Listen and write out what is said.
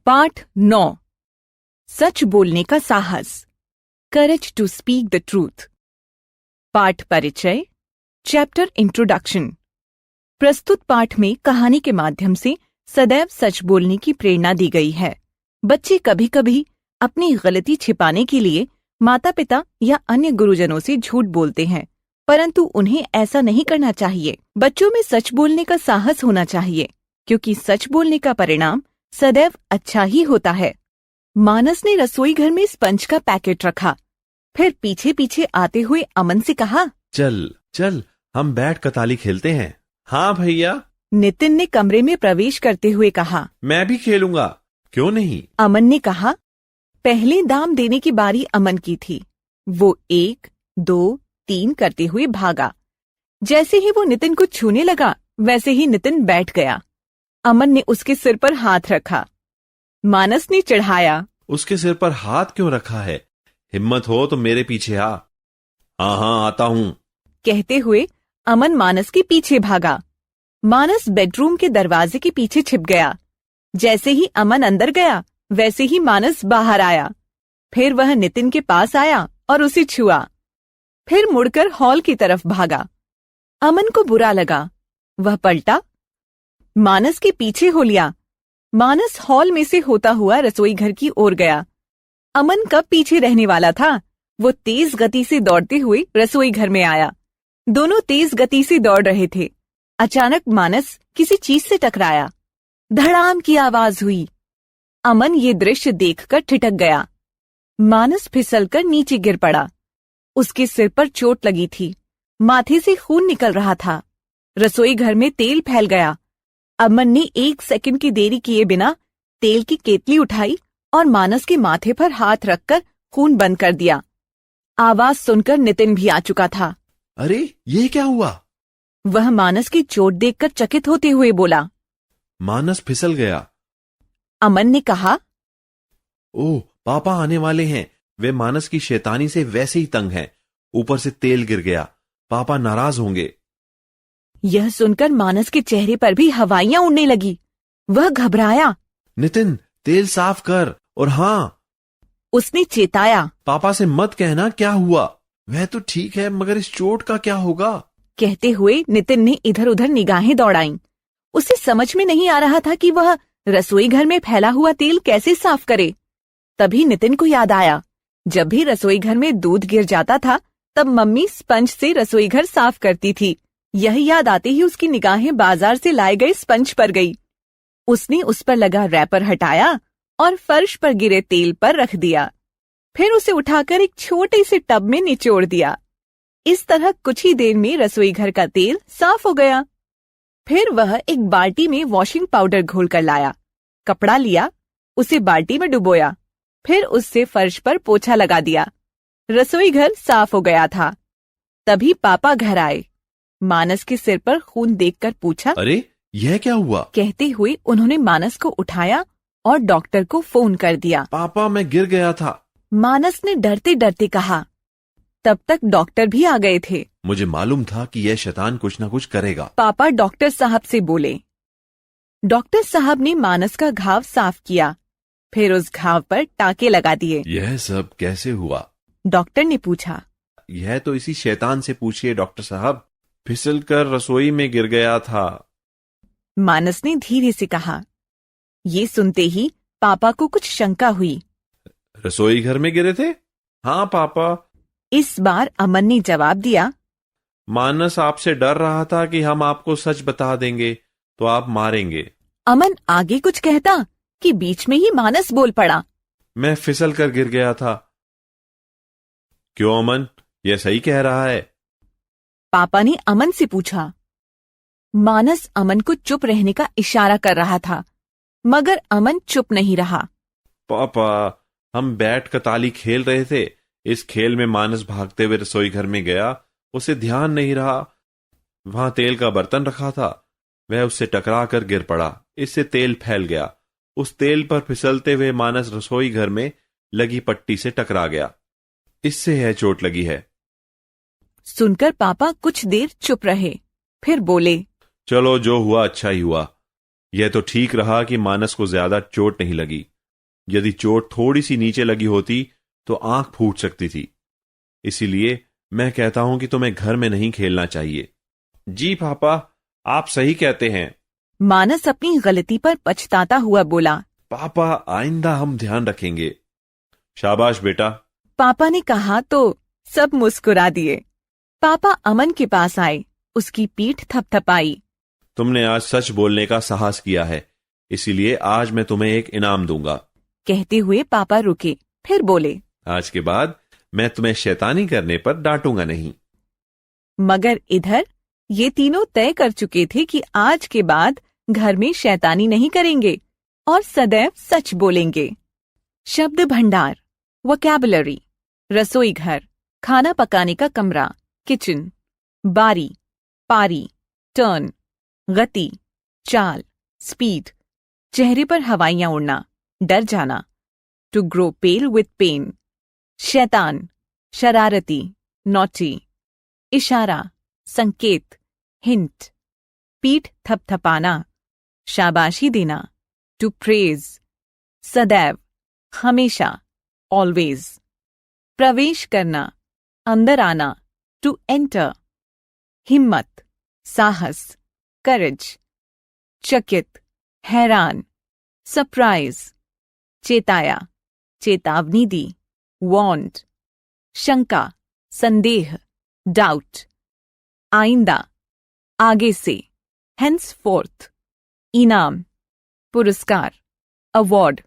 पाठ 9। सच बोलने का साहस। Courage to speak the truth. पाठ परिचय। Chapter introduction. प्रस्तुत पाठ में कहानी के माध्यम से सदैव सच बोलने की प्रेरणा दी गई है। बच्चे कभी कभी अपनी गलती छिपाने के लिए माता पिता या अन्य गुरुजनों से झूठ बोलते हैं, परंतु उन्हें ऐसा नहीं करना चाहिए। बच्चों में सच बोलने का साहस होना चाहिए, क्योंकि सच बोलने का परिणाम सदैव अच्छा ही होता है। मानस ने रसोई घर में स्पंज का पैकेट रखा, फिर पीछे पीछे आते हुए अमन से कहा, चल चल हम बैट कताली खेलते हैं। हाँ भैया। नितिन ने कमरे में प्रवेश करते हुए कहा, मैं भी खेलूंगा, क्यों नहीं। अमन ने कहा। पहले दाम देने की बारी अमन की थी। वो 1, 2, 3 करते हुए भागा। जैसे ही वो नितिन को छूने लगा, वैसे ही नितिन बैठ गया। अमन ने उसके सिर पर हाथ रखा। मानस ने चढ़ाया, उसके सिर पर हाथ क्यों रखा है? हिम्मत हो तो मेरे पीछे आ। हाँ हाँ आता हूँ, कहते हुए अमन मानस के पीछे भागा। मानस बेडरूम के दरवाजे के पीछे छिप गया। जैसे ही अमन अंदर गया, वैसे ही मानस बाहर आया। फिर वह नितिन के पास आया और उसे छुआ, फिर मुड़कर हॉल की तरफ भागा। अमन को बुरा लगा। वह पलटा, मानस के पीछे हो लिया। मानस हॉल में से होता हुआ रसोई घर की ओर गया। अमन कब पीछे रहने वाला था? वो तेज गति से दौड़ते हुए रसोई घर में आया। दोनों तेज गति से दौड़ रहे थे। अचानक मानस किसी चीज से टकराया। धड़ाम की आवाज हुई। अमन ये दृश्य देखकर ठिठक गया। मानस फिसलकर नीचे गिर पड़ा। उसके सिर पर चोट लगी थी। माथे से खून निकल रहा था। रसोई घर में तेल फैल गया। अमन ने 1 सेकंड की देरी किए बिना तेल की केतली उठाई और मानस के माथे पर हाथ रखकर खून बंद कर दिया। आवाज सुनकर नितिन भी आ चुका था। अरे ये क्या हुआ? वह मानस की चोट देखकर चकित होते हुए बोला। मानस फिसल गया। अमन ने कहा, ओह पापा आने वाले हैं। वे मानस की शैतानी से वैसे ही तंग हैं। ऊपर से तेल गिर गया, पापा नाराज होंगे। यह सुनकर मानस के चेहरे पर भी हवाइयां उड़ने लगी। वह घबराया। नितिन तेल साफ कर। और हाँ, उसने चेताया, पापा से मत कहना क्या हुआ। वह तो ठीक है, मगर इस चोट का क्या होगा? कहते हुए नितिन ने इधर उधर निगाहें दौड़ाईं। उसे समझ में नहीं आ रहा था कि वह रसोई घर में फैला हुआ तेल कैसे साफ करे। तभी नितिन को याद आया, जब भी रसोई घर में दूध गिर जाता था, तब मम्मी स्पंज से रसोई घर साफ करती थी। यह याद आते ही उसकी निगाहें बाजार से लाए गए स्पंज पर गई। उसने उस पर लगा रैपर हटाया और फर्श पर गिरे तेल पर रख दिया। फिर उसे उठाकर एक छोटे से टब में निचोड़ दिया। इस तरह कुछ ही देर में रसोई घर का तेल साफ हो गया। फिर वह एक बाल्टी में वॉशिंग पाउडर घोल कर लाया। कपड़ा लिया, उसे बाल्टी में डुबोया, फिर उससे फर्श पर पोछा लगा दिया। रसोई घर साफ हो गया था। तभी पापा घर आए। मानस के सिर पर खून देखकर पूछा, अरे यह क्या हुआ? कहते हुए उन्होंने मानस को उठाया और डॉक्टर को फोन कर दिया। पापा मैं गिर गया था। मानस ने डरते डरते कहा। तब तक डॉक्टर भी आ गए थे। मुझे मालूम था कि यह शैतान कुछ न कुछ करेगा। पापा डॉक्टर साहब से बोले। डॉक्टर साहब ने मानस का घाव साफ किया, फिर उस घाव पर टाके लगा दिए। यह सब कैसे हुआ? डॉक्टर ने पूछा। यह तो इसी शैतान से पूछिए डॉक्टर साहब। फिसल कर रसोई में गिर गया था। मानस ने धीरे से कहा। ये सुनते ही पापा को कुछ शंका हुई। रसोई घर में गिरे थे? हाँ पापा। इस बार अमन ने जवाब दिया। मानस आपसे डर रहा था कि हम आपको सच बता देंगे तो आप मारेंगे। अमन आगे कुछ कहता कि बीच में ही मानस बोल पड़ा। मैं फिसल कर गिर गया था। क्यों अमन, यह सही कह रहा है? पापा ने अमन से पूछा। मानस अमन को चुप रहने का इशारा कर रहा था, मगर अमन चुप नहीं रहा। पापा हम बैट कताली खेल रहे थे। इस खेल में मानस भागते हुए रसोई घर में गया। उसे ध्यान नहीं रहा। वहां तेल का बर्तन रखा था। वह उससे टकरा कर गिर पड़ा। इससे तेल फैल गया। उस तेल पर फिसलते हुए मानस रसोई घर में लगी पट्टी से टकरा गया। इससे यह चोट लगी है। सुनकर पापा कुछ देर चुप रहे, फिर बोले, चलो जो हुआ अच्छा ही हुआ। यह तो ठीक रहा कि मानस को ज्यादा चोट नहीं लगी। यदि चोट थोड़ी सी नीचे लगी होती तो आंख फूट सकती थी। इसीलिए मैं कहता हूं कि तुम्हें घर में नहीं खेलना चाहिए। जी पापा, आप सही कहते हैं। मानस अपनी गलती पर पछताता हुआ बोला। पापा, आइंदा हम ध्यान रखेंगे। शाबाश बेटा। पापा ने कहा तो सब मुस्कुरा दिए। पापा अमन के पास आए, उसकी पीठ थपथपाई। तुमने आज सच बोलने का साहस किया है, इसीलिए आज मैं तुम्हें एक इनाम दूंगा। कहते हुए पापा रुके, फिर बोले, आज के बाद मैं तुम्हें शैतानी करने पर डांटूंगा नहीं। मगर इधर ये तीनों तय कर चुके थे कि आज के बाद घर में शैतानी नहीं करेंगे और सदैव सच बोलेंगे। शब्द भंडार, वोकैबुलरी, रसोई घर, खाना पकाने का कमरा, किचन, बारी, पारी, टर्न, गति, चाल, स्पीड, चेहरे पर हवाइयां उड़ना, डर जाना, to grow pale with pain, शैतान, शरारती, नॉटी, इशारा, संकेत, हिंट, पीठ थपथपाना, शाबाशी देना, टू प्रेज, सदैव, हमेशा, ऑलवेज, प्रवेश करना, अंदर आना, टू एंटर, हिम्मत, साहस, करेज, चकित, हैरान, सरप्राइज, चेताया, चेतावनी दी, वॉन्ड, शंका, संदेह, डाउट, आइंदा, आगे से, हेंसफोर्थ, इनाम, पुरस्कार, अवार्ड,